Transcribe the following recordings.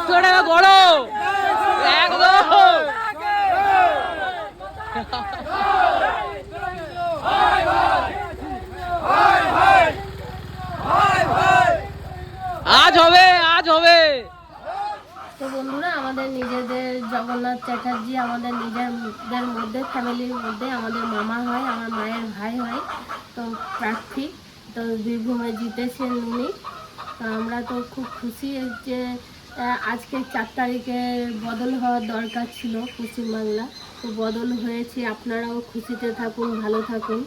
টাকা বড় একদম। আজ হবে, আজ হবে। তো বন্ধুরা, আমাদের নিজেদের জগন্নাথ চ্যাটার্জি আমাদের নিজেদের মধ্যে, ফ্যামিলির মধ্যে আমাদের মামা হয়, আমার মায়ের ভাই হয়। তো প্রার্থী তো বীরভূমে জিতেছেন উনি। তো আমরা তো খুব খুশি যে আজকে 4 তারিখে বদল হওয়ার দরকার ছিল পশ্চিমবাংলা, তো বদল হয়েছে। আপনারাও খুশিতে থাকুন, ভালো থাকুন।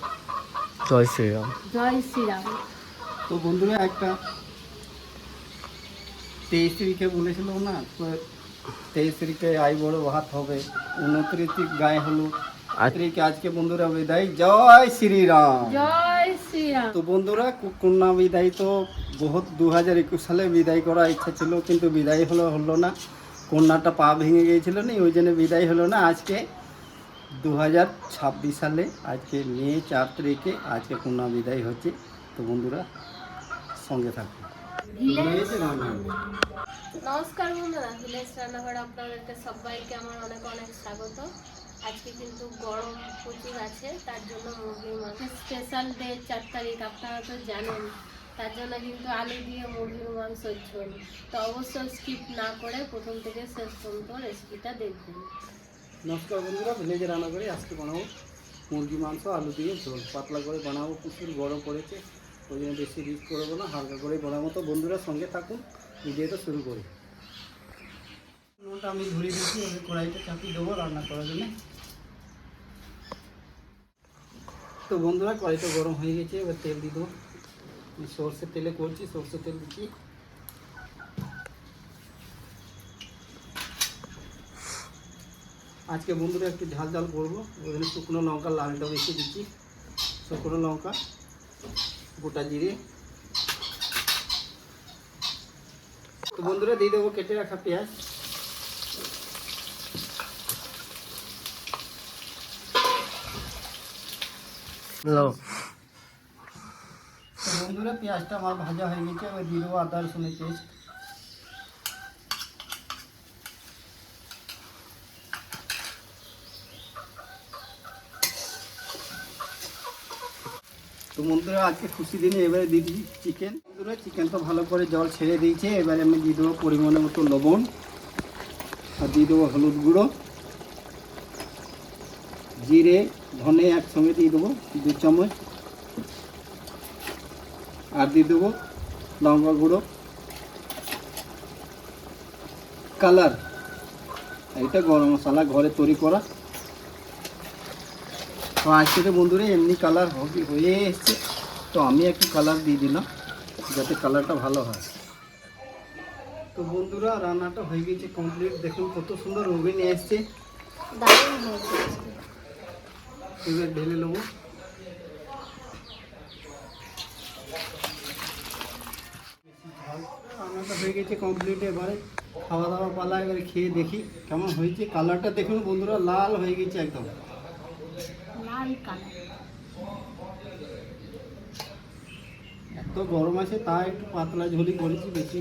জয় শ্রীরাম। জয় শ্রীরাম। তো বন্ধুরা, একটা 23 তারিখে বলেছিল না, তো 23 তারিখে আই বড় ভাত হবে, 29 তারিখ গায়ে হলো, তারিখে আজকে বন্ধুরা বিদায়। জয় শ্রীরাম। জয় শ্রীরাম। তো বন্ধুরা, কন্যা বিদায় তো বহুত 2021 সালে বিদায় করার ইচ্ছা ছিল, কিন্তু বিদায় হলো না। কন্যাটা পা ভেঙে গিয়েছিল না, ওই জন্য বিদায় হলো না। আজকে 2026 সালে আজকে মে 4 তারিখে আজকে কন্যা বিদায় হচ্ছে। তো বন্ধুরা সঙ্গে থাকুন। নমস্কার বন্ধুরা, ভিলেজ রান্নাঘরে আপনাদেরকে সবাইকে আমার অনেক অনেক স্বাগত। আজকে কিন্তু গরম প্রচুর আছে, তার জন্য মুরগির মাংস স্পেশাল ডে 4 তারিখ, আপনারা তো জানেন। তার জন্য কিন্তু আলু দিয়ে মুরগির মাংসের ঝোল। তো অবশ্যই স্কিপ না করে প্রথম থেকে শেষ পর্যন্ত রেসিপিটা দেখবেন। নমস্কার বন্ধুরা, ভিলেজে রান্না করে আজকে বানাবো মুরগি মাংস আলু দিয়ে ঝোল। পাতলা করে বানাবো, প্রচুর গরম পড়েছে, ওই জন্য বেশি রিস্ক করবো না, হালকা করে বানাবো। তো বন্ধুরা সঙ্গে থাকুন, ভিডিওটা শুরু করি। নুনটা আমি ধরিয়ে দিচ্ছি, এবার কড়াইটা চাপিয়ে দেবো রান্না করার জন্য। তো বন্ধুরা, কড়াইটা গরম হয়ে গেছে, এবার তেল দিয়ে দেবো। সর্ষের তেলে করছি, সর্ষের তেল দিচ্ছি। আজকে বন্ধুরা একটু ঝাল ঝাল করবো, ওই জন্য শুকনো লঙ্কা লালটা বেশি দিচ্ছি। শুকনো লঙ্কা, গোটা জিরে। তো বন্ধুরা দিয়ে দেবো কেটে রাখা পেঁয়াজ। তো বন্ধুরা, পেঁয়াজটা আমার ভাজা হয়ে গেছে, এবার দিয়ে দেবো আদা রসুনের পেস্ট। তো বন্ধুরা, আজকে খুশি দিনে এবারে দিয়ে দিচ্ছি চিকেন। বন্ধুরা, চিকেন তো ভালো করে জল ছেড়ে দিয়েছে, এবারে আমি দিয়ে দেবো পরিমাণ মতো লবণ, আর দিয়ে দেবো হলুদ গুঁড়ো, জিরে ধনে একসঙ্গে দিয়ে দেবো 2 চামচ, আর দিয়ে দেবো লঙ্কা গুঁড়ো, কালার, এটা গরম মশলা ঘরে তৈরি করা। তো আজকে তো বন্ধুরা এমনি কালার হয়ে এসছে, তো আমি একটু কালার দিয়ে দিলাম যাতে কালারটা ভালো হয়। তো বন্ধুরা, রান্নাটা হয়ে গেছে কমপ্লিট। দেখুন কত সুন্দর ওভেন এসছে, দারুণ হয়েছে। এবার ঢেলে নেবো। রান্নাটা হয়ে গেছে কমপ্লিট, এবারে খাওয়া দাওয়া পালা। এবারে খেয়ে দেখি কেমন হয়েছে। কালারটা দেখুন বন্ধুরা, লাল হয়ে গেছে একদম লাল কালার। এত গরম আছে তাই একটু পাতলা ঝোলই করেছি, বেশি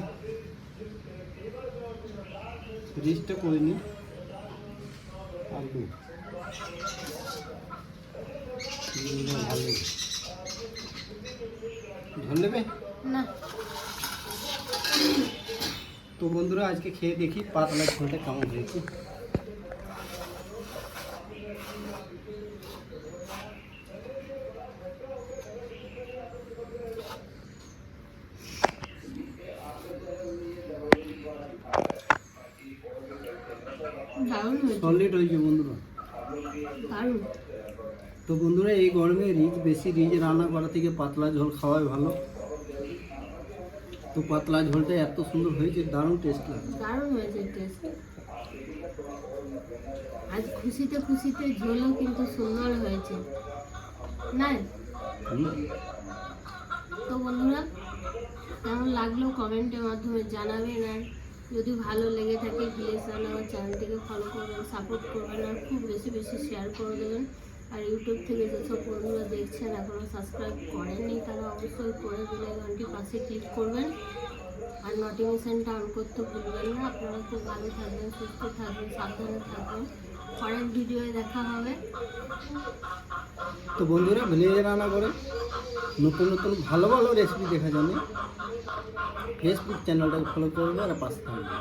রিচটা করিনি। আলু ভালো ঝোল নেবে না। তো বন্ধুরা, আজকে খেয়ে দেখি পাতলা ঝোলটা কেমন হয়েছে। দারুণ হয়েছে। সলিড হয়েছে বন্ধুরা, দারুণ। তো বন্ধুরা, এই গরমে বেশি রিচ রান্না করা থেকে পাতলা ঝোল খাওয়াই ভালো। তো পাতলা ঝোলটা এত সুন্দর হয়েছে, দারুণ টেস্ট লাগে। দারুণ হয়েছে টেস্ট। আজ খুশিতে খুশিতে ঝোলও কিন্তু সুন্দর হয়েছে না? তো বন্ধুরা, কেমন লাগলো কমেন্টের মাধ্যমে জানাবেন। আর যদি ভালো লেগে থাকে ভিলেজ রান্নাঘর চ্যানেলটিকে ফলো করবেন, সাপোর্ট করবেন, আর খুব বেশি বেশি শেয়ার করে দেবেন। আর ইউটিউব থেকে যেসব বন্ধুরা দেখছেন এখনও সাবস্ক্রাইব করেননি, তারা অবশ্যই করে বেল আইকনটি পাশে ক্লিক করবেন। আর নোটিফিকেশনটা অন করতে ভুলবেন না। আপনারা খুব ভালো থাকবেন, সুস্থ থাকবেন, সাবধানে থাকবেন। পরের ভিডিওয়ে দেখা হবে। তো বন্ধুরা, ভিলেজে রান্না করে নতুন নতুন ভালো ভালো রেসিপি দেখার জন্য ফেসবুক চ্যানেলটাকে ফলো করবে আর পাশে থাকবে।